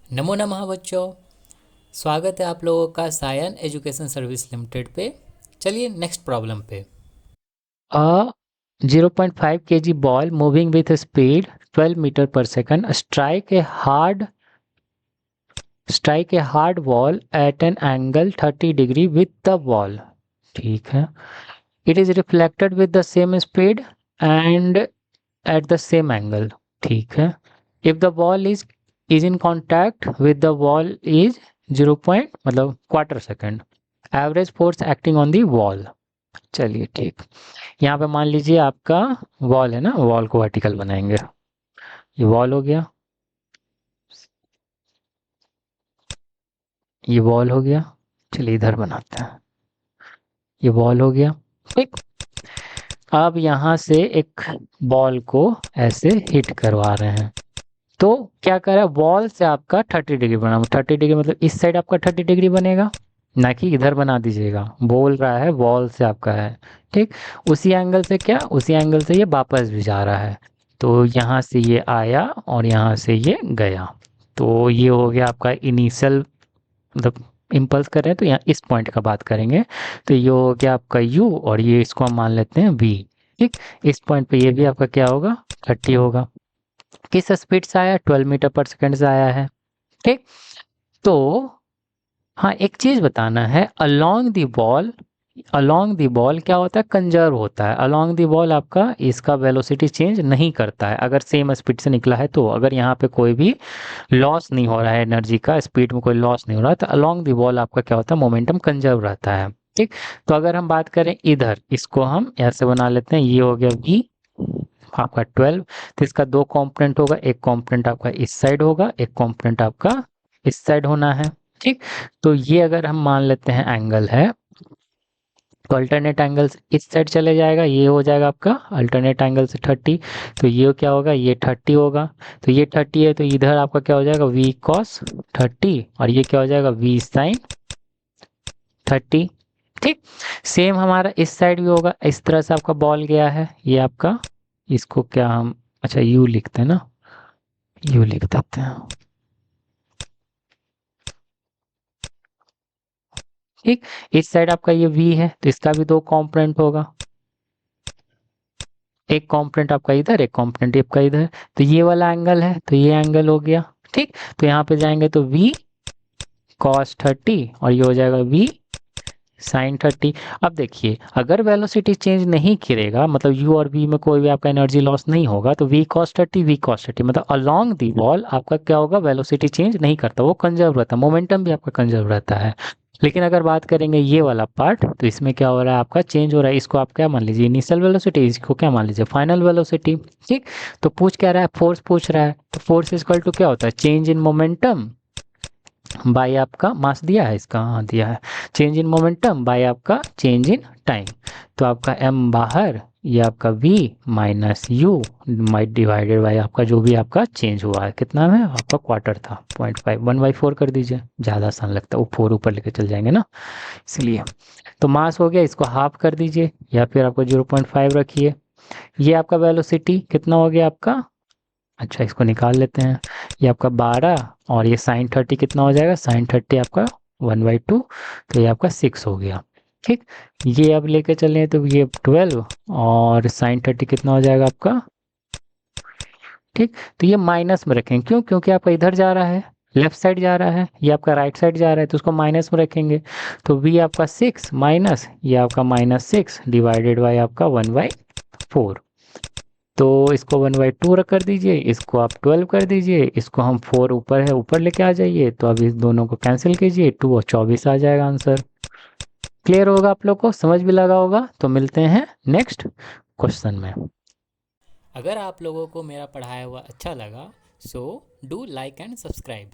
नमो नमः बच्चों, स्वागत है आप लोगों का सायन एजुकेशन सर्विस लिमिटेड पे। चलिए नेक्स्ट प्रॉब्लम पे। A 0.5 kg ball moving with a speed 12 meter per second strike a hard wall at an angle 30 degree with the wall. ठीक है. It is reflected with the same speed and at the same angle. ठीक है. If the ball is in contact with the wall is 0. मतलब quarter second. Average force acting on the wall. चलिए ठीक. यहाँ पे मान लीजिए आपका वॉल है ना, वॉल को वर्टिकल बनाएंगे. ये वॉल हो गया, ये वॉल हो गया. चलिए इधर बनाते हैं. ये वॉल हो गया. ठीक. अब यहाँ से एक बॉल को ऐसे हिट करवा रहे हैं. तो क्या कर रहा है, वॉल से आपका 30 डिग्री बना. 30 डिग्री मतलब इस साइड आपका 30 डिग्री बनेगा, ना कि इधर बना दीजिएगा. बोल रहा है वॉल से आपका है. ठीक. उसी एंगल से क्या, उसी एंगल से ये वापस भी जा रहा है. तो यहाँ से ये आया और यहाँ से ये गया. तो ये हो गया आपका इनिशियल, मतलब इम्पल्स कर रहे हैं तो यहाँ इस पॉइंट का बात करेंगे. तो ये हो गया आपका u और ये इसको हम मान लेते हैं v. ठीक. इस पॉइंट पे ये भी आपका क्या होगा, 30 होगा. किस स्पीड से आया, 12 मीटर पर सेकंड से आया है. ठीक. तो हाँ, एक चीज बताना है, अलोंग दी बॉल क्या होता है, कंजर्व होता है. अलोंग दी बॉल आपका इसका वेलोसिटी चेंज नहीं करता है अगर सेम स्पीड से निकला है. तो अगर यहाँ पे कोई भी लॉस नहीं हो रहा है, एनर्जी का, स्पीड में कोई लॉस नहीं हो रहा है, तो अलोंग दी बॉल आपका क्या होता है, मोमेंटम कंजर्व रहता है. ठीक. तो अगर हम बात करें इधर, इसको हम ऐसे बना लेते हैं. ये हो गया v आपका 12. तो इसका दो कंपोनेंट होगा, एक कंपोनेंट आपका इस साइड होगा, एक कंपोनेंट आपका इस साइड होना है. ठीक. तो ये अगर हम मान लेते हैं एंगल है, तो अल्टरनेट एंगल इस साइड चले जाएगा. ये हो जाएगा आपका अल्टरनेट एंगल से 30. तो ये क्या होगा, ये 30 होगा. तो ये 30 है तो इधर आपका क्या हो जाएगा, v cos 30 और ये क्या हो जाएगा, v sin 30. ठीक. सेम हमारा इस साइड भी होगा. इस तरह से आपका बॉल गया है, ये आपका, इसको क्या हम, अच्छा u लिखते हैं ना, u लिख देते हैं. ठीक. इस साइड आपका ये v है तो इसका भी दो कंपोनेंट होगा. एक कंपोनेंट आपका इधर, एक कंपोनेंट आपका इधर. तो ये वाला एंगल है तो ये एंगल हो गया. ठीक. तो यहाँ पे जाएंगे तो v cos 30 और ये हो जाएगा v sin 30. अब देखिए, अगर वेलोसिटी चेंज नहीं करेगा, मतलब u और v में कोई भी आपका एनर्जी लॉस नहीं होगा, तो v cos 30 मतलब अलोंग दी वॉल आपका क्या होगा, वेलोसिटी चेंज नहीं करता, वो कंजर्व रहता है. मोमेंटम भी आपका कंजर्व रहता है. लेकिन अगर बात करेंगे ये वाला पार्ट, तो इसमें क्या हो रहा है, आपका चेंज हो रहा है. इसको आप क्या मान लीजिए, इनिशियल वेलोसिटी, इसको क्या मान लीजिए, फाइनल वेलोसिटी. ठीक. तो पूछ क्या रहा है, फोर्स पूछ रहा है. तो फोर्स इक्वल टू क्या होता है, चेंज इन मोमेंटम बाय आपका मास. दिया है इसका, हाँ दिया है. चेंज इन मोमेंटम बाय आपका चेंज इन टाइम. तो आपका m बाहर, ये आपका v minus u might divided by आपका जो भी आपका चेंज हुआ है. कितना है आपका, क्वार्टर था, 0.5, 1/4 कर दीजिए, ज़्यादा आसान लगता है, वो 4 ऊपर लेके चल जाएंगे ना, इसलिए. तो मास हो गया, इसको हाफ कर दीजिए या फिर आपको 0.5 रखिए. ये आपका वेलोसिटी कितना हो गया आपका, अच्छा इसको निकाल लेते हैं. ये आपका 12 और ये साइन 30 कितना हो जाएगा, साइन 30 आपका 1/2. तो ये आपका 6 हो गया. ठीक. ये अब लेके चलें तो ये 12 और साइन 30 कितना हो जाएगा आपका. ठीक. तो ये माइनस में रखेंगे, क्यों, क्योंकि आपका इधर जा रहा है, लेफ्ट साइड जा रहा है, ये आपका राइट साइड जा रहा है, तो उसको माइनस में रखेंगे. तो v आपका 6 माइनस, ये आपका -6 डिवाइडेड बाय आपका 1/4. तो इसको 1/2 कर दीजिए, इसको आप 12 कर दीजिए, इसको हम 4 ऊपर है, ऊपर लेके आ जाइए. तो अब इस दोनों को कैंसिल कीजिए, 2 और 24 आ जाएगा आंसर. क्लियर होगा आप लोग को, समझ भी लगा होगा. तो मिलते हैं नेक्स्ट क्वेश्चन में. अगर आप लोगों को मेरा पढ़ाया हुआ अच्छा लगा, so do like and subscribe.